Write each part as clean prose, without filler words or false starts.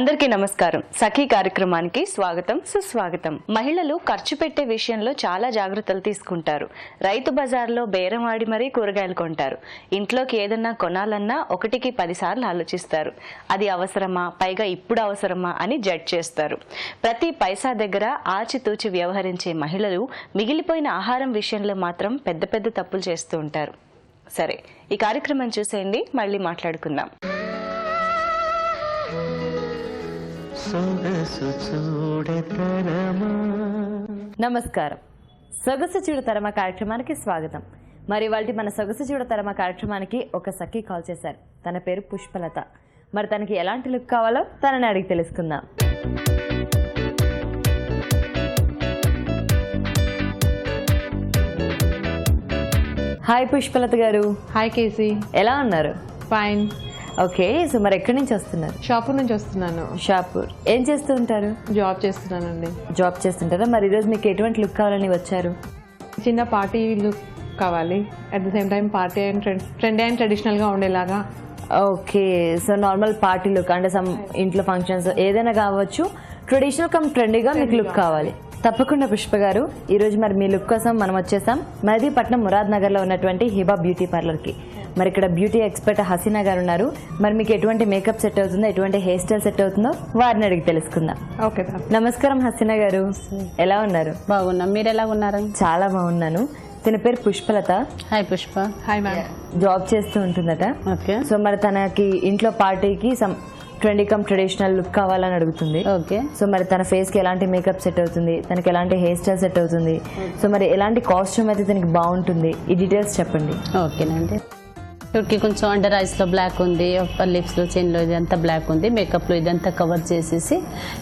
అందరికీ నమస్కారం. సఖీ కార్యక్రమానికి స్వాగతం, సుస్వాగతం. మహిళలు ఖర్చు పెట్టే విషయంలో చాలా జాగ్రత్తలు తీసుకుంటారు. రైతు బజార్లో బేరం ఆడి మరీ కూరగాయలు కొంటారు. ఇంట్లోకి ఏదన్నా కొనాలన్నా 1కి 10 సార్లు ఆలోచిస్తారు. అది అవసరమా, పైగా ఇప్పుడు అవసరమా అని జడ్జ్ చేస్తారు. ప్రతి పైసా దగ్గర ఆచితూచి వ్యవహరించే మహిళలు మిగిలిపోయిన ఆహారం విషయంలో మాత్రం పెద్ద పెద్ద తప్పులు చేస్తూ ఉంటారు. సరే, ఈ కార్యక్రమం చూసేయండి, మళ్ళీ మాట్లాడుకుందాం. నమస్కారం. సొగసు చూడతరమ కార్యక్రమానికి స్వాగతం. మరి వాళ్ళ మన సొగసు చూడతరమ కార్యక్రమానికి ఒక సఖి కాల్ చేశారు. తన పేరు పుష్పలత. మరి తనకి ఎలాంటి లుక్ కావాలో తనని అడిగి తెలుసుకుందాం. Hi Pushpalatha garu. Hi KC. ఎలా ఉన్నారు? ఫైన్. ఓకే, సో మరి ఎక్కడి నుంచి వస్తున్నారు? షాపూర్ నుంచి వస్తున్నాను. షాపూర్. ఏం చేస్తూ ఉంటారు? జాబ్ చేస్తున్నానండి. జాబ్ చేస్తుంటారా? మరి ఈరోజు మీకు ఎటువంటి లుక్ కావాలని వచ్చారు? చిన్న పార్టీ లుక్ కావాలి, at the same time party and trendy and ట్రెడిషనల్గా ఉండేలాగా. Okay, so normal party look అంటే సమ్ ఇంట్లో ఫంక్షన్స్ ఏదైనా కావచ్చు, ట్రెడిషనల్ కమ్ ట్రెండీగా మీకు లుక్ కావాలి. తప్పకుండా పుష్ప గారు, ఈరోజు మరి మీ లుక్ కోసం మనం వచ్చేసాం మెహదీపట్నం మురాద్ నగర్లో ఉన్నటువంటి హిబా బ్యూటీ పార్లర్కి. మరి ఇక్కడ బ్యూటీ ఎక్స్పర్ట్ హసీనా గారు ఉన్నారు. మరి మీకు ఎటువంటి మేకప్ సెట్ అవుతుందో, ఎటువంటి హెయిర్ స్టైల్ సెట్ అవుతుందో వారిని అడిగి తెలుసుకుందాం. ఓకే. నమస్కారం హసీనా గారు, ఎలా ఉన్నారు? బాగున్నా, మీరు ఎలా ఉన్నారు? చాలా బాగున్నాను. తన పేరు Pushpalatha. Hi Pushpa. Hi ma'am. Job చేస్తూ ఉంటుందట. ఓకే. సో మరి తనకి ఇంట్లో పార్టీకి some trendy come traditional look కావాలని అడుగుతుంది. ఓకే. సో మరి తన ఫేస్ కి ఎలాంటి మేకప్ సెట్ అవుతుంది, తనకి ఎలాంటి హెయిర్ స్టైల్ సెట్ అవుతుంది, సో మరి ఎలాంటి కాస్ట్యూమ్ అయితే తనకి బాగుంటుంది, ఈ డీటెయిల్స్ చెప్పండి. ఓకేనండి. ఇక్కడికి కొంచెం అండర్ ఐస్లో బ్లాక్ ఉంది, లిప్స్లో చెన్లో ఇదంతా బ్లాక్ ఉంది, మేకప్లో ఇదంతా కవర్ చేసేసి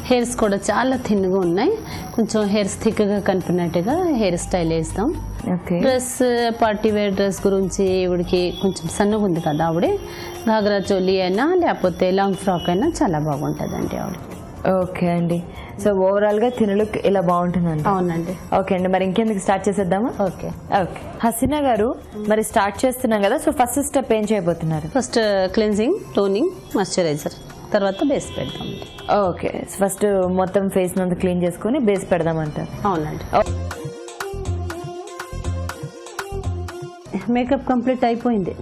హెయిర్స్ కూడా చాలా థిన్గా ఉన్నాయి. కొంచెం హెయిర్స్ థిక్గా కనిపినట్టుగా హెయిర్ స్టైల్ వేస్తాం. Okay. Dress party wear dress గురించి ఇవిడికి కొంచెం సన్నగా ఉంది కదా, ఆవిడ ఘాగ్రా చోలీ అయినా లేకపోతే లాంగ్ ఫ్రాక్ అయినా చాలా బాగుంటుందండి ఆవిడ. ఓకే అండి, సో ఓవరాల్ గా తిన లుక్ ఇలా బాగుంటుందండి. అవునండి. ఓకే అండి, మరి ఇంకెందుకు స్టార్ట్ చేసేద్దామా? ఓకే. ఓకే హసీనా గారు, మరి స్టార్ట్ చేస్తున్నాం కదా, సో ఫస్ట్ స్టెప్ ఏం చేయబోతున్నారు? ఫస్ట్ క్లెన్జింగ్, టోనింగ్, మాయిశ్చరైజర్, తర్వాత బేస్ పెడతాం. ఓకే, ఫస్ట్ మొత్తం ఫేస్ అంతా క్లీన్ చేసుకుని బేస్ పెడదామంటారు. అవునండి. మేకప్ కంప్లీట్ అయిపోయింది.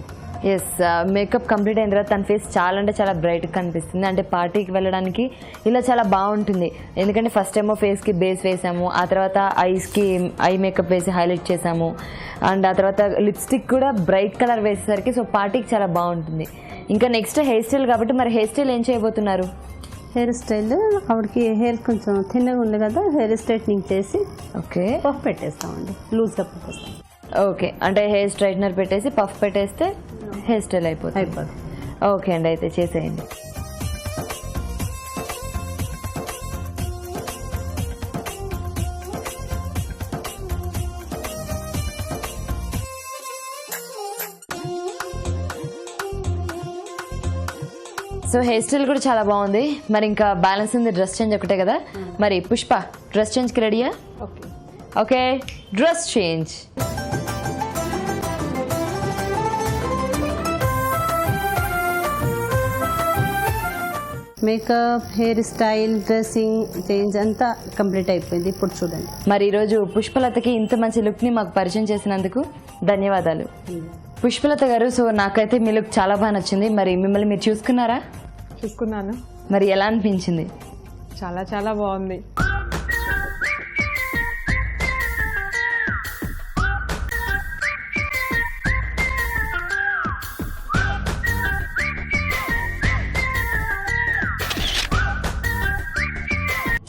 ఎస్, మేకప్ కంప్లీట్ అయిన తర్వాత తన ఫేస్ చాలా అంటే చాలా బ్రైట్ కనిపిస్తుంది. అంటే పార్టీకి వెళ్ళడానికి ఇలా చాలా బాగుంటుంది. ఎందుకంటే ఫస్ట్ ఏమో ఫేస్కి బేస్ వేసాము, ఆ తర్వాత ఐస్కి ఐ మేకప్ వేసి హైలైట్ చేసాము, అండ్ ఆ తర్వాత లిప్స్టిక్ కూడా బ్రైట్ కలర్ వేసేసరికి సో పార్టీకి చాలా బాగుంటుంది. ఇంకా నెక్స్ట్ హెయిర్ స్టైల్ కాబట్టి మరి హెయిర్ స్టైల్ ఏం చేయబోతున్నారు? హెయిర్ స్టైల్ ఆవిడకి హెయిర్ కొంచెం థిన్గా ఉంది కదా, హెయిర్ స్ట్రైట్నింగ్ చేసి ఓకే పఫ్ పెట్టేస్తామండి, లూజ్గా పెట్టేస్తాం. ఓకే, అంటే హెయిర్ స్ట్రైట్నర్ పెట్టేసి పఫ్ పెట్టేస్తే హెయిర్ స్టైల్ అయిపోతుంది. ఓకే అండి, అయితే చేసేయండి. సో హెయిర్ స్టైల్ కూడా చాలా బాగుంది. మరి ఇంకా బ్యాలెన్స్ ఉంది డ్రెస్ చేంజ్ ఒకటే కదా. మరి పుష్ప, డ్రెస్ చేంజ్కి రెడీయా? Okay. Okay, dress change. Makeup, hair style, dressing change అంతా కంప్లీట్ అయిపోయింది. ఇప్పుడు చూడండి. మరి ఈరోజు పుష్పలతకి ఇంత మంచి లుక్ని మాకు పరిచయం చేసినందుకు ధన్యవాదాలు. పుష్పలత గారు, సో నాకైతే మీ లుక్ చాలా బాగా నచ్చింది. మరి మిమ్మల్ని మీరు చూసుకున్నారా? చూసుకున్నాను. మరి ఎలా అనిపించింది? చాలా చాలా బాగుంది.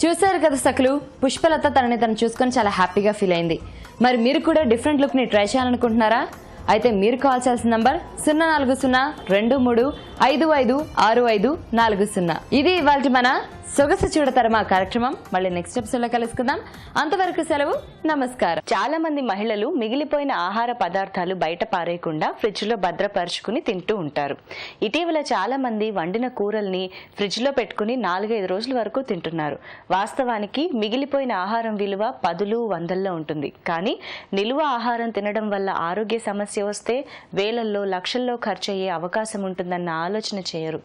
చూసారు కదా సకలు, పుష్పలత తనని తను చూసుకొని చాలా హ్యాపీగా ఫీల్ అయింది. మరి మీరు కూడా డిఫరెంట్ లుక్ని ట్రై చేయాలనుకుంటున్నారా? అయితే మీరు కాల్ చేయాల్సిన నంబర్ 040-2355-6540. ఇది ఇవాళ మన సొగసు చూడతరమా కార్యక్రమం. మళ్ళీ నెక్స్ట్ ఎపిసోడ్ లో కలుసుకుందాం. అంతవరకు సెలవు, నమస్కారం. చాలా మంది మహిళలు మిగిలిపోయిన ఆహార పదార్థాలు బయట పారేయకుండా ఫ్రిడ్జ్ లో భద్రపరుచుకుని తింటూ ఉంటారు. ఇటీవల చాలా మంది వండిన కూరల్ని ఫ్రిడ్జ్ లో పెట్టుకుని 4-5 రోజుల వరకు తింటున్నారు. వాస్తవానికి మిగిలిపోయిన ఆహారం విలువ 10లు 100ల్లో ఉంటుంది. కానీ నిలువ ఆహారం తినడం వల్ల ఆరోగ్య సమస్య వస్తే వేలల్లో లక్షల్లో ఖర్చయ్యే అవకాశం ఉంటుందన్న ఆలోచన చేయరు.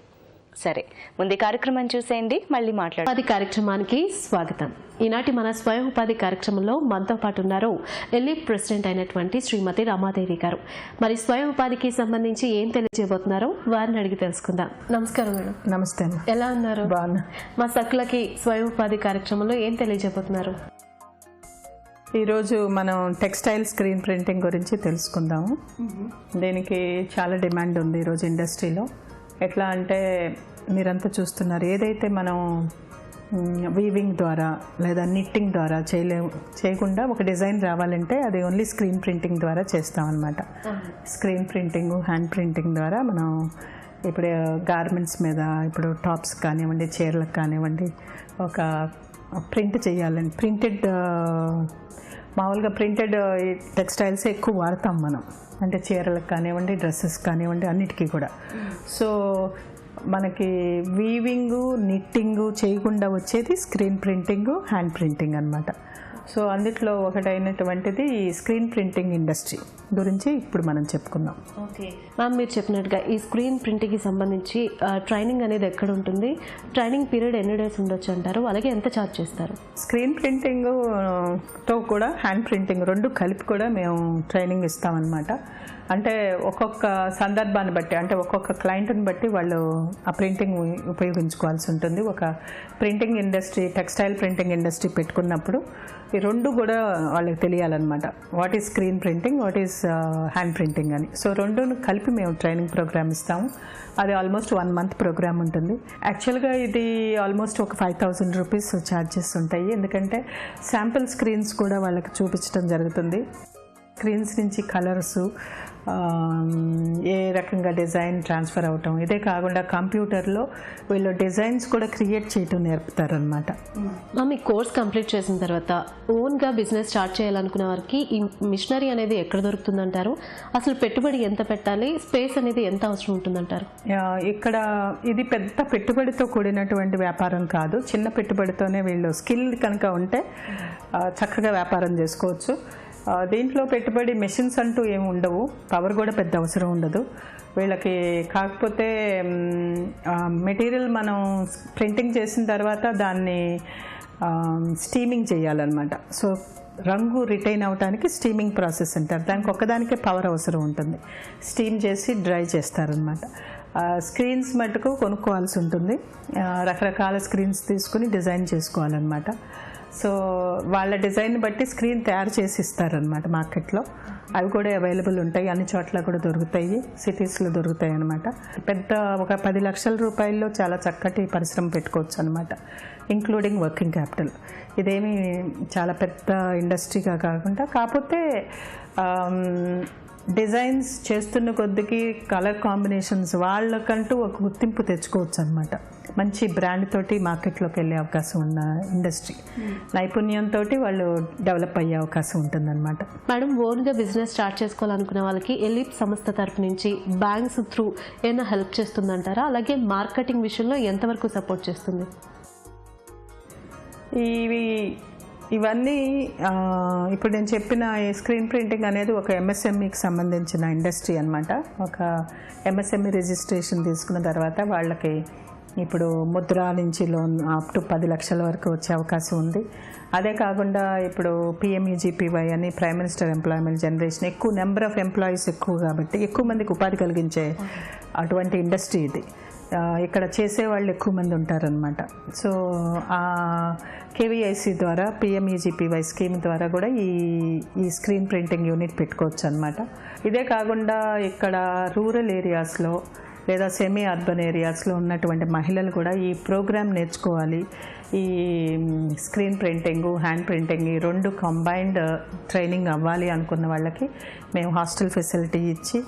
సరే, ముందు కార్యక్రమం చూసేయండి, మళ్ళీ మాట్లాడు. ఉపాధి కార్యక్రమానికి స్వాగతం. ఈనాటి మన స్వయం ఉపాధి కార్యక్రమంలో మనతో పాటు ఉన్నారు ఎలిప్ ప్రెసిడెంట్ అయినటువంటి శ్రీమతి రమాదేవి గారు. మరి స్వయం ఉపాధికి సంబంధించి ఏం తెలియజేయబోతున్నారో వారిని అడిగి తెలుసుకుందాం. నమస్కారం మేడం. నమస్తే. ఎలా ఉన్నారు? బాగున్నా. మా సక్కులకి స్వయం ఉపాధి కార్యక్రమంలో ఏం తెలియజేయబోతున్నారు? ఈరోజు మనం టెక్స్టైల్ స్క్రీన్ ప్రింటింగ్ గురించి తెలుసుకుందాము. దీనికి చాలా డిమాండ్ ఉంది ఈరోజు ఇండస్ట్రీలో. ఎట్లా అంటే మీరంతా చూస్తున్నారు, ఏదైతే మనం వీవింగ్ ద్వారా లేదా నిట్టింగ్ ద్వారా చేయకుండా ఒక డిజైన్ రావాలంటే అది ఓన్లీ స్క్రీన్ ప్రింటింగ్ ద్వారా చేస్తామన్నమాట. స్క్రీన్ ప్రింటింగ్, హ్యాండ్ ప్రింటింగ్ ద్వారా మనం ఇప్పుడు గార్మెంట్స్ మీద, ఇప్పుడు టాప్స్ కానివ్వండి, చీరలకు కానివ్వండి, ఒక ప్రింట్ చేయాలని మామూలుగా ప్రింటెడ్ టెక్స్టైల్స్ ఎక్కువ వాడతాం మనం. అంటే చీరలకు కానివ్వండి, డ్రెస్సెస్ కానివ్వండి, అన్నిటికీ కూడా. సో మనకి వీవింగు, నిట్టింగు చేయకుండా వచ్చేది స్క్రీన్ ప్రింటింగు, హ్యాండ్ ప్రింటింగ్ అన్నమాట. సో అందుట్లో ఒకటైనటువంటిది ఈ స్క్రీన్ ప్రింటింగ్ ఇండస్ట్రీ గురించి ఇప్పుడు మనం చెప్పుకుందాం. ఓకే మ్యామ్, మీరు చెప్పినట్టుగా ఈ స్క్రీన్ ప్రింటింగ్కి సంబంధించి ట్రైనింగ్ అనేది ఎక్కడ ఉంటుంది? ట్రైనింగ్ పీరియడ్ ఎన్ని డేస్ ఉండొచ్చు అంటారు? అలాగే ఎంత ఛార్జ్ చేస్తారు? స్క్రీన్ ప్రింటింగ్తో కూడా హ్యాండ్ ప్రింటింగ్ రెండు కలిపి కూడా మేము ట్రైనింగ్ ఇస్తామన్నమాట. అంటే ఒక్కొక్క సందర్భాన్ని బట్టి, అంటే ఒక్కొక్క క్లయింట్ని బట్టి వాళ్ళు ఆ ప్రింటింగ్ ఉపయోగించుకోవాల్సి ఉంటుంది. ఒక printing industry, textile printing industry పెట్టుకున్నప్పుడు ఈ రెండు కూడా వాళ్ళకి తెలియాలన్నమాట. What is screen printing, what is hand printing అని. సో రెండును కలిపి మేము ట్రైనింగ్ ప్రోగ్రామ్ ఇస్తాము. అది ఆల్మోస్ట్ 1 month ప్రోగ్రామ్ ఉంటుంది. యాక్చువల్గా ఇది ఆల్మోస్ట్ ఒక 5,000 రూపీస్ ఛార్జెస్ ఉంటాయి. ఎందుకంటే శాంపిల్ స్క్రీన్స్ కూడా వాళ్ళకి చూపించడం జరుగుతుంది. స్క్రీన్స్ నుంచి కలర్సు, ఏ రకంగా డిజైన్ ట్రాన్స్ఫర్ అవటం, ఇదే కాకుండా కంప్యూటర్లో వీళ్ళు డిజైన్స్ కూడా క్రియేట్ చేయటం నేర్పుతారనమాట. మ్యామ్, ఈ కోర్స్ కంప్లీట్ చేసిన తర్వాత ఓన్గా బిజినెస్ స్టార్ట్ చేయాలనుకునే వారికి ఈ మిషనరీ అనేది ఎక్కడ దొరుకుతుందంటారు? అసలు పెట్టుబడి ఎంత పెట్టాలి? స్పేస్ అనేది ఎంత అవసరం ఉంటుందంటారు? ఇక్కడ ఇది పెద్ద పెట్టుబడితో కూడినటువంటి వ్యాపారం కాదు. చిన్న పెట్టుబడితోనే వీళ్ళు స్కిల్ కనుక ఉంటే చక్కగా వ్యాపారం చేసుకోవచ్చు. దీంట్లో పెట్టుబడి మెషిన్స్ అంటూ ఏమి ఉండవు, పవర్ కూడా పెద్ద అవసరం ఉండదు వీళ్ళకి. కాకపోతే మెటీరియల్ మనం ప్రింటింగ్ చేసిన తర్వాత దాన్ని స్టీమింగ్ చేయాలన్నమాట. సో రంగు రిటైన్ అవడానికి స్టీమింగ్ ప్రాసెస్ అంటారు. దానికి ఒక్కదానికే పవర్ అవసరం ఉంటుంది. స్టీమ్ చేసి డ్రై చేస్తారనమాట. స్క్రీన్స్ మటుకు కొనుక్కోవాల్సి ఉంటుంది. రకరకాల స్క్రీన్స్ తీసుకుని డిజైన్ చేసుకోవాలన్నమాట. సో వాళ్ళ డిజైన్ బట్టి స్క్రీన్ తయారు చేసి ఇస్తారనమాట మార్కెట్లో. అవి కూడా అవైలబుల్ ఉంటాయి, అన్ని చోట్ల కూడా దొరుకుతాయి, సిటీస్లో దొరుకుతాయి అనమాట. పెద్ద ఒక 10 లక్షల రూపాయల్లో చాలా చక్కటి పరిశ్రమ పెట్టుకోవచ్చు అనమాట, ఇంక్లూడింగ్ వర్కింగ్ క్యాపిటల్. ఇదేమి చాలా పెద్ద ఇండస్ట్రీగా కాకుండా, కాకపోతే డిజైన్స్ చేస్తున్న కొద్దికి కలర్ కాంబినేషన్స్ వాళ్ళకంటూ ఒక గుర్తింపు తెచ్చుకోవచ్చు అనమాట. మంచి బ్రాండ్ తోటి మార్కెట్లోకి వెళ్ళే అవకాశం ఉన్న ఇండస్ట్రీ. నైపుణ్యంతో వాళ్ళు డెవలప్ అయ్యే అవకాశం ఉంటుందన్నమాట. మేడం, ఓన్గా బిజినెస్ స్టార్ట్ చేసుకోవాలనుకునే వాళ్ళకి ఎలిప్ సంస్థ తరఫు నుంచి బ్యాంక్స్ త్రూ ఏమైనా హెల్ప్ చేస్తుందంటారా? అలాగే మార్కెటింగ్ విషయంలో ఎంతవరకు సపోర్ట్ చేస్తుంది? ఇవన్నీ ఇప్పుడు నేను చెప్పిన ఈ స్క్రీన్ ప్రింటింగ్ అనేది ఒక ఎంఎస్ఎంఈకి సంబంధించిన ఇండస్ట్రీ అనమాట. ఒక ఎంఎస్ఎంఈ రిజిస్ట్రేషన్ తీసుకున్న తర్వాత వాళ్ళకి ఇప్పుడు ముద్రా నుంచి లోన్ అప్ టు 10 లక్షల వరకు వచ్చే అవకాశం ఉంది. అదే కాకుండా ఇప్పుడు పిఎంఈజీపీవై అని ప్రైమ్ మినిస్టర్ ఎంప్లాయ్మెంట్ జనరేషన్, ఎక్కువ నెంబర్ ఆఫ్ ఎంప్లాయీస్ ఎక్కువ కాబట్టి ఎక్కువ మందికి ఉపాధి కలిగించే అటువంటి ఇండస్ట్రీ ఇది. ఇక్కడ చేసేవాళ్ళు ఎక్కువ మంది ఉంటారనమాట. సో ఆ కేవీఐసి ద్వారా, పిఎంఈజీపీవై స్కీమ్ ద్వారా కూడా ఈ స్క్రీన్ ప్రింటింగ్ యూనిట్ పెట్టుకోవచ్చు అనమాట. ఇదే కాకుండా ఇక్కడ రూరల్ ఏరియాస్లో లేదా సెమీ అర్బన్ ఏరియాస్లో ఉన్నటువంటి మహిళలు కూడా ఈ ప్రోగ్రామ్ నేర్చుకోవాలి. ఈ స్క్రీన్ ప్రింటింగ్, హ్యాండ్ ప్రింటింగ్ ఈ రెండు కంబైన్డ్ ట్రైనింగ్ అవ్వాలి అనుకున్న వాళ్ళకి మేము హాస్టల్ ఫెసిలిటీ ఇచ్చి,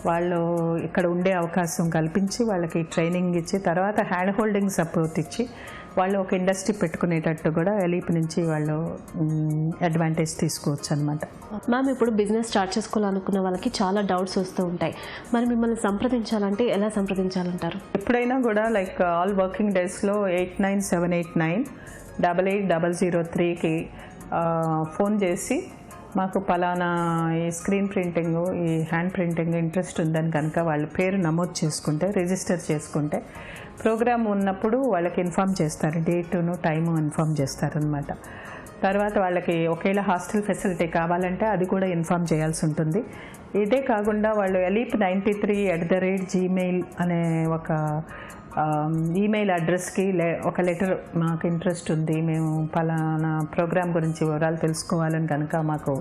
వాళ్ళు ఇక్కడ ఉండే అవకాశం కల్పించి, వాళ్ళకి ట్రైనింగ్ ఇచ్చి, తర్వాత హ్యాండ్ హోల్డింగ్ సపోర్ట్ ఇచ్చి వాళ్ళు ఒక ఇండస్ట్రీ పెట్టుకునేటట్టు కూడా ఎలీప్ నుంచి వాళ్ళు అడ్వాంటేజ్ తీసుకోవచ్చు అనమాట. మ్యామ్, ఇప్పుడు బిజినెస్ స్టార్ట్ చేసుకోవాలనుకున్న వాళ్ళకి చాలా డౌట్స్ వస్తూ ఉంటాయి. మరి మిమ్మల్ని సంప్రదించాలంటే ఎలా సంప్రదించాలంటారు? ఎప్పుడైనా కూడా లైక్ ఆల్ వర్కింగ్ డేస్లో 89789 880003కి ఫోన్ చేసి మాకు పలానా ఈ స్క్రీన్ ప్రింటింగ్, ఈ హ్యాండ్ ప్రింటింగ్ ఇంట్రెస్ట్ ఉందని కనుక వాళ్ళ పేరు నమోదు చేసుకుంటే, రిజిస్టర్ చేసుకుంటే ప్రోగ్రామ్ ఉన్నప్పుడు వాళ్ళకి ఇన్ఫామ్ చేస్తారు, డేటును టైము ఇన్ఫామ్ చేస్తారనమాట. తర్వాత వాళ్ళకి ఒకవేళ హాస్టల్ ఫెసిలిటీ కావాలంటే అది కూడా ఇన్ఫామ్ చేయాల్సి ఉంటుంది. ఇదే కాకుండా వాళ్ళు elip93@gmail అనే ఒక ఈమెయిల్ అడ్రస్కి ఒక లెటర్, మాకు ఇంట్రెస్ట్ ఉంది, మేము పలానా ప్రోగ్రామ్ గురించి వివరాలు తెలుసుకోవాలని కనుక మాకు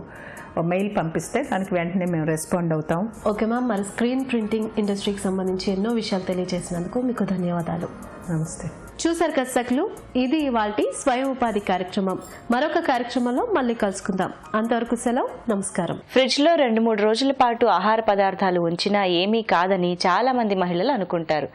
మెయిల్ పంపిస్తే దానికి వెంటనే మేము రెస్పాండ్ అవుతాం. ఓకే మ్యామ్, మరి స్క్రీన్ ప్రింటింగ్ ఇండస్ట్రీకి సంబంధించి ఎన్నో విషయాలు తెలియజేసినందుకు మీకు ధన్యవాదాలు. నమస్తే. చూసారు కదా సఖులు, ఇది ఇవాల్టి స్వయం ఉపాధి కార్యక్రమం. మరొక కార్యక్రమంలో మళ్ళీ కలుసుకుందాం. అంతవరకు సెలవు, నమస్కారం. ఫ్రిడ్జ్ లో 2-3 రోజుల పాటు ఆహార పదార్థాలు ఉంచినా ఏమీ కాదని చాలా మంది మహిళలు అనుకుంటారు.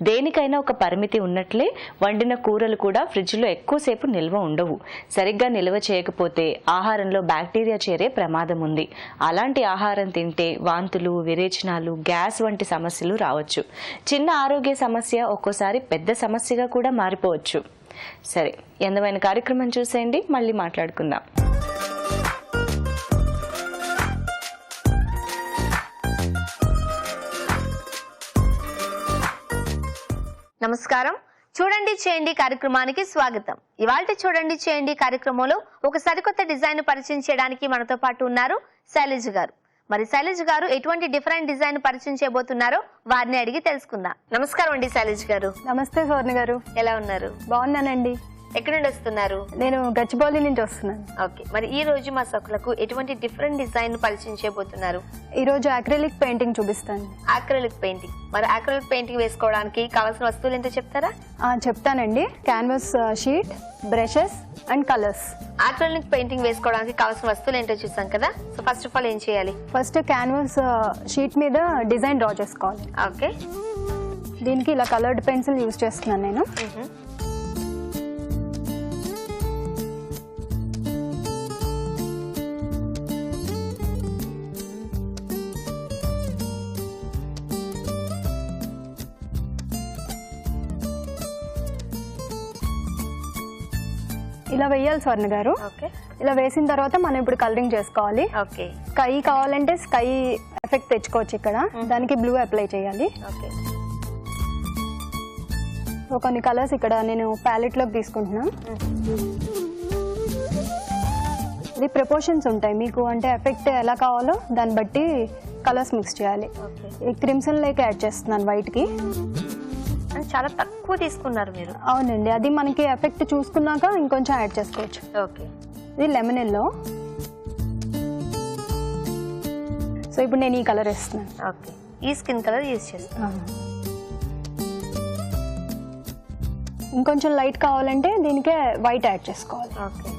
దేనికైనా ఒక పరిమితి ఉన్నట్లే వండిన కూరలు కూడా ఫ్రిడ్జ్ లో ఎక్కువసేపు నిల్వ ఉండవు. సరిగ్గా నిల్వ చేయకపోతే ఆహారంలో బ్యాక్టీరియా చేరే ప్రమాదం ఉంది. అలాంటి ఆహారం తింటే వాంతులు, విరేచనాలు, గ్యాస్ వంటి సమస్యలు రావచ్చు. చిన్న ఆరోగ్య సమస్య ఒక్కోసారి పెద్ద సమస్యగా కూడా మారిపోవచ్చు. సరే, అందమైన కార్యక్రమం చూసేయండి, మళ్ళీ మాట్లాడుకుందాం. నమస్కారం. చూడండి చేయండి కార్యక్రమానికి స్వాగతం. ఇవాల్టి చూడండి చేయండి కార్యక్రమంలో ఒక సరికొత్త డిజైన్ పరిచయం చేయడానికి మనతో పాటు ఉన్నారు శైలజ గారు. మరి శైలజ గారు ఎటువంటి డిఫరెంట్ డిజైన్ పరిచయం చేయబోతున్నారో వారిని అడిగి తెలుసుకుందాం. నమస్కారం అండి శైలజ గారు. నమస్తే స్వర్ణ గారు, ఎలా ఉన్నారు? బాగున్నానండి. ఎక్కడి నుండి వస్తున్నారు? నేను గచ్చిబౌలి నుంచి వస్తున్నాను. ఓకే, మరి ఈ రోజు మా సకులకు ఎటువంటి డిఫరెంట్ డిజైన్ పరిచయం చేయబోతున్నారు? ఈ రోజు అక్రిలిక్ పెయింటింగ్ చూపిస్తాను. Acrylic painting. మరి అక్రిలిక్ పెయింటింగ్ వేసుకోవడానికి కావాల్సిన వస్తువులు ఏంటో చెప్తారా? చెప్తానండి. Canvas sheet, brushes and colours. Acrylic painting వేసుకోవడానికి కావాల్సిన వస్తువులు ఏంటో చూసాం కదా. సో ఫస్ట్ ఆఫ్ ఆల్ ఏం చేయాలి? ఫస్ట్ క్యాన్వాస్ షీట్ మీద డిజైన్ డ్రా చేసుకోవాలి. ఓకే, దీనికి ఇలా కలర్డ్ పెన్సిల్ యూజ్ చేస్తున్నాను నేను. ఇలా వేయాలి స్వర్ణ గారు. ఓకే, ఇలా వేసిన తర్వాత మనం ఇప్పుడు కలరింగ్ చేసుకోవాలి. ఓకే. స్కై కావాలంటే స్కై ఎఫెక్ట్ తెచ్చుకోవచ్చు. ఇక్కడ దానికి బ్లూ అప్లై చేయాలి. ఓకే, సో కొన్ని కలర్స్ ఇక్కడ నేను ప్యాలెట్ లోకి తీసుకుంటున్నా. ఇది ప్రపోర్షన్స్ ఉంటాయి మీకు, అంటే ఎఫెక్ట్ ఎలా కావాలో దాన్ని బట్టి కలర్స్ మిక్స్ చేయాలి. ఈ క్రిమ్సన్ లేక యాడ్ చేస్తున్నాను వైట్ కి. చాలా తక్కువ తీసుకున్నారు మీరు. అవునండి, అది మనకి ఎఫెక్ట్ చూసుకున్నాక ఇంకొంచెం యాడ్ చేసుకోవచ్చు. ఓకే, ఇది లెమన్ ఎల్లో. సో ఇప్పుడు నేను ఈ కలర్ వేస్తున్నాను. ఓకే, ఈ స్కిన్ కలర్ యూజ్ చేస్తాను. ఇంకొంచెం లైట్ కావాలంటే దీనికే వైట్ యాడ్ చేసుకోవాలి. ఓకే,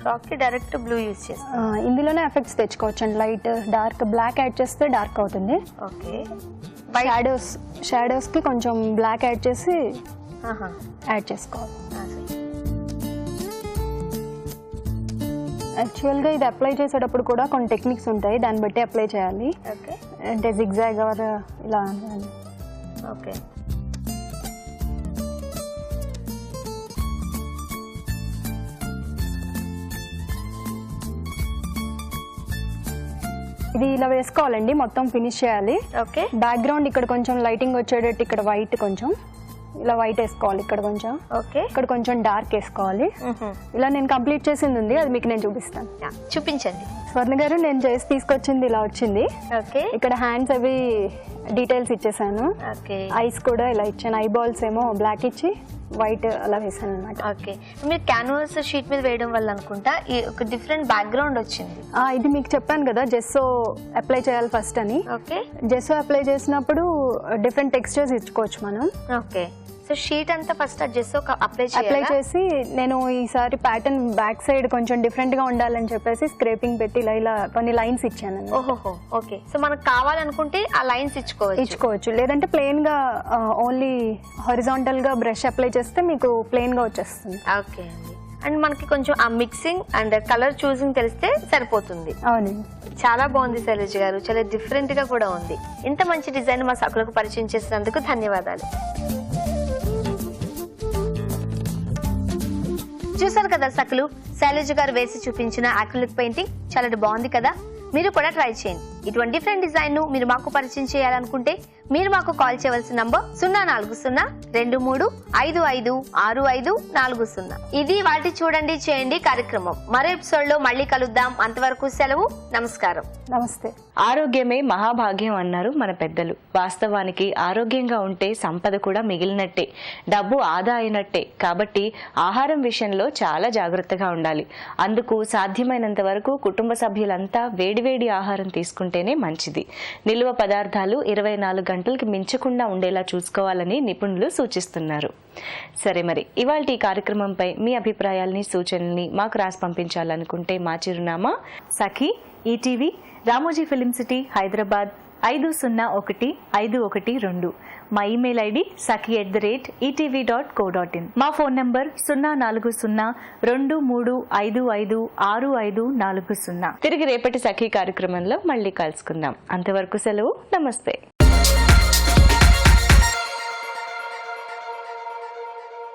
ఫ్రాక్ కి డైరెక్ట్ బ్లూ యూజ్ చేస్తాను. ఇందులోనే ఎఫెక్ట్స్ తెచ్చుకోవచ్చు అండి. లైట్, డార్క్, బ్లాక్ యాడ్ చేస్తే డార్క్ అవుతుంది. ఓకే, షాడోస్ కి కొంచెం బ్లాక్ యాడ్ చేసి యాడ్ చేసుకోవాలి. యాక్చువల్గా ఇది అప్లై చేసేటప్పుడు కూడా కొన్ని టెక్నిక్స్ ఉంటాయి, దాన్ని బట్టి అప్లై చేయాలి. ఓకే, అంటే జిగ్జాగ్ ఆర్ ఇలా. ఓకే, ఇది ఇలా వేసుకోవాలండి, మొత్తం ఫినిష్ చేయాలి. ఓకే, బ్యాక్గ్రౌండ్ ఇక్కడ కొంచెం లైటింగ్ వచ్చేటట్టు ఇక్కడ వైట్ కొంచెం ఇలా వైట్ వేసుకోవాలి. ఇక్కడ కొంచెం, ఓకే, ఇక్కడ కొంచెం డార్క్ వేసుకోవాలి. ఇలా నేను కంప్లీట్ చేసింది ఉంది, అది మీకు నేను చూపిస్తాను. చూపించండి. స్వర్ణ గారు, నేను చేసి తీసుకొచ్చింది ఇలా వచ్చింది. ఓకే, ఇక్కడ హ్యాండ్స్ అవి డీటెయిల్స్ ఇచ్చేసాను. ఓకే, ఐస్ కూడా ఇలా ఇచ్చాను. ఐ బాల్స్ ఏమో బ్లాక్ ఇచ్చి వైట్ అలా వేసాను అనమాట. ఓకే, మీరు క్యాన్వాస్ షీట్ మీద వేయడం వల్ల అనుకుంటా ఈ ఒక డిఫరెంట్ బ్యాక్గ్రౌండ్ వచ్చింది. ఇది మీకు చెప్పాను కదా, జెస్సో అప్లై చేయాలి ఫస్ట్ అని. ఓకే, జెస్సో అప్లై చేసినప్పుడు డిఫరెంట్ టెక్స్చర్స్ ఇచ్చుకోవచ్చు మనం. ఓకే, సో షీట్ అంతా ఫస్ట్ జెస్సో అప్లై చేసి నేను ఈసారి ప్యాటర్న్ బ్యాక్ సైడ్ కొంచెం డిఫరెంట్ గా ఉండాలని చెప్పేసి స్క్రేపింగ్ పెట్టి ఇలా ఇలా కొన్ని లైన్స్ ఇచ్చాను. ఓహో, ఓకే. సో మనకు కావాలనుకుంటే ఆ లైన్స్ ఇచ్చుకోవచ్చు, లేదంటే ప్లెయిన్ గా ఓన్లీ హారిజాంటల్ గా బ్రష్ అప్లై చేస్తే మీకు ప్లెయిన్ గా వచ్చేస్తుంది. ఓకే అండి. అండ్ మనకి కొంచెం ఆ మిక్సింగ్ అండ్ కలర్ చూసింగ్ తెలిస్తే సరిపోతుంది. అవునండి, చాలా బాగుంది శైలజ గారు, చాలా డిఫరెంట్ గా కూడా ఉంది. ఇంత మంచి డిజైన్ మా సకులకు పరిచయం చేసినందుకు ధన్యవాదాలు. చూసారు కదా సఖులు, శైలజ గారు వేసి చూపించిన అక్రిలిక్ పెయింటింగ్ చాలా బాగుంది కదా. మీరు కూడా ట్రై చేయండి. ఇటువంటి డిఫరెంట్ డిజైన్ ను మీరు మాకు పరిచయం చేయాలనుకుంటే మీరు మాకు కాల్ చేయవలసిన నంబర్ 04023556540. ఇది వాటి చూడండి చేయండి కార్యక్రమం. మరో ఎపిసోడ్ లో మళ్ళీ కలుద్దాం. అంతవరకు సెలవు, నమస్కారం. నమస్తే. ఆరోగ్యమే మహాభాగ్యం అన్నారు మన పెద్దలు. వాస్తవానికి ఆరోగ్యంగా ఉంటే సంపద కూడా మిగిలినట్టే, డబ్బు ఆదా అయినట్టే. కాబట్టి ఆహారం విషయంలో చాలా జాగ్రత్తగా ఉండాలి. అందుకు సాధ్యమైనంత వరకు కుటుంబ సభ్యులంతా వేడివేడి ఆహారం తీసుకుంటేనే మంచిది. నిల్వ పదార్థాలు 24 గంటలకి మించకుండా ఉండేలా చూసుకోవాలని నిపుణులు సూచిస్తున్నారు. సరే, మరి ఇవాల్టి ఈ కార్యక్రమంపై మీ అభిప్రాయాల్ని, సూచనల్ని మాకు రాసి పంపించాలనుకుంటే మా చిరునామా Sakhi, ETV, Ramoji film city, Hyderabad 501512. మా ఇమెయిల్ ఐడి sakhi@etv.co.in. మా ఫోన్ నంబర్ 04023556540. తిరిగి రేపటి సఖీ కార్యక్రమంలో మళ్ళీ కలుసుకుందాం. అంతవరకు సెలవు, నమస్తే.